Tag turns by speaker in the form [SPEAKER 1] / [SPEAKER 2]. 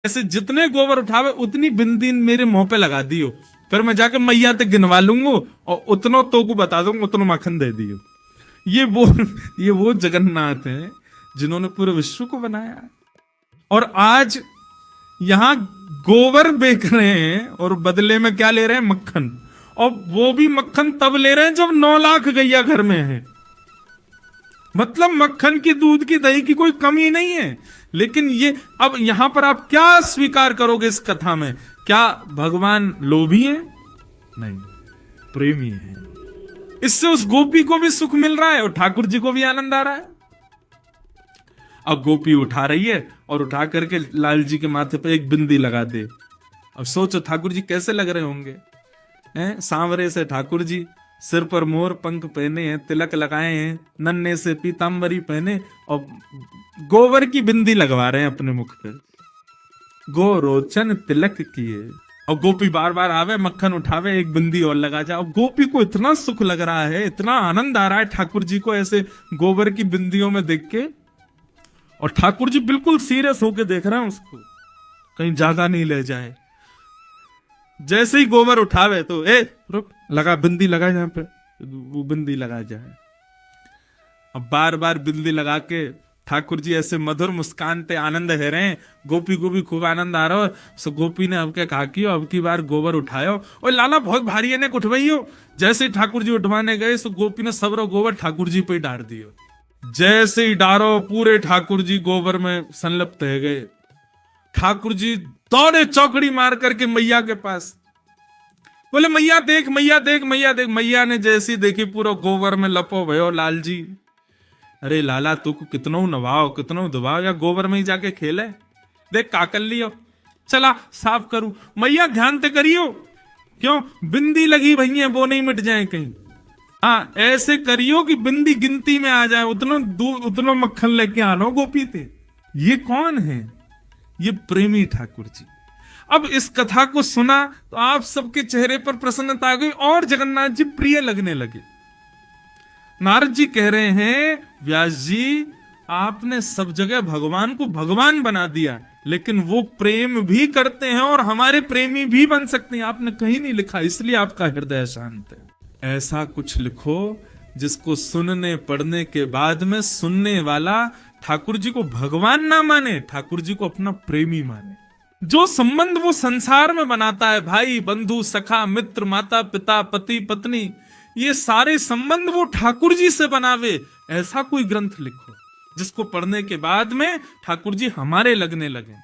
[SPEAKER 1] ऐसे जितने गोबर उठावे उतनी बिंदी मेरे मुंह पे लगा दियो, फिर मैं जाके मैया तक गिनवा लूंगा और उतनो तो को बता दूंगा, उतनो माखन दे दियो। ये वो जगन्नाथ हैं जिन्होंने पूरे विश्व को बनाया। और आज यहां गोबर बेच रहे हैं और बदले में क्या ले रहे हैं? मक्खन। और वो भी मक्खन तब ले रहे हैं जब 9 लाख गैया घर में है। मतलब मक्खन की, दूध की, दही की कोई कमी नहीं है। लेकिन ये अब यहां पर आप क्या स्वीकार करोगे इस कथा में? क्या भगवान लोभी है? नहीं, प्रेमी है। इससे उस गोपी को भी सुख मिल रहा है और ठाकुर जी को भी आनंद आ रहा है। अब गोपी उठा रही है और उठा करके लाल जी के माथे पे एक बिंदी लगा दे। अब सोचो ठाकुर जी कैसे लग रहे होंगे, हैं? सांवरे से ठाकुर जी, सिर पर मोर पंख पहने हैं, तिलक लगाए हैं, नन्हे से पीतांबरी पहने और गोबर की बिंदी लगवा रहे हैं अपने मुख पे। गोरोचन तिलक किए और गोपी बार बार आवे, मक्खन उठावे, एक बिंदी और लगा जाए। और गोपी को इतना सुख लग रहा है, इतना आनंद आ रहा है ठाकुर जी को ऐसे गोबर की बिंदियों में देख के। और ठाकुर जी बिल्कुल सीरियस होके देख रहे हैं उसको, कहीं जागा नहीं ले जाए। जैसे ही गोबर उठावे तो रुक, लगा बिंदी लगा यहाँ पे, वो बिंदी लगा जाए। अब बार बार बिंदी लगा के ठाकुर जी ऐसे मधुर मुस्कान ते आनंद है रहे हैं। गोपी को भी खूब आनंद आ रहा हो। सो गोपी ने अब क्या कहा कि अब की बार गोबर उठायो, और लाला बहुत भारी है ने उठवाइयो। जैसे ही ठाकुर जी उठवाने गए सो गोपी ने सबरो गोबर ठाकुर जी पे ही डाल दियो। जैसे ही डारो पूरे ठाकुर जी गोबर में संलिप्त रह गए। ठाकुर जी दौड़े चौकड़ी मार करके मैया के पास, बोले मैया देख, मैया देख, मैया देख। मैया ने जैसी देखी पूरा गोबर में लपो भयो लाल जी। अरे लाला तू को कितनो नवाओ, कितनो दबाओ, या गोबर में ही जाके खेले, देख का कर लियो, चला साफ करूं। मैया ध्यान ते करियो, क्यों बिंदी लगी भई है वो नहीं मिट जाए कहीं। हाँ ऐसे करियो कि बिंदी गिनती में आ जाए, उतनो दूध उतनो मक्खन लेके आनो गोपी थे। ये कौन है? ये प्रेमी ठाकुर जी। अब इस कथा को सुना तो आप सबके चेहरे पर प्रसन्नता आ गई और जगन्नाथ जी प्रिय लगने लगे। नारद जी कह रहे हैं, व्यास जी आपने सब जगह भगवान को भगवान बना दिया, लेकिन वो प्रेम भी करते हैं और हमारे प्रेमी भी बन सकते हैं। आपने कहीं नहीं लिखा, इसलिए आपका हृदय शांत है। ऐसा कुछ लिखो जिसको सुनने पढ़ने के बाद में सुनने वाला ठाकुर जी को भगवान ना माने, ठाकुर जी को अपना प्रेमी माने। जो संबंध वो संसार में बनाता है, भाई बंधु सखा मित्र माता पिता पति पत्नी, ये सारे संबंध वो ठाकुर जी से बनावे। ऐसा कोई ग्रंथ लिखो जिसको पढ़ने के बाद में ठाकुर जी हमारे लगने लगे।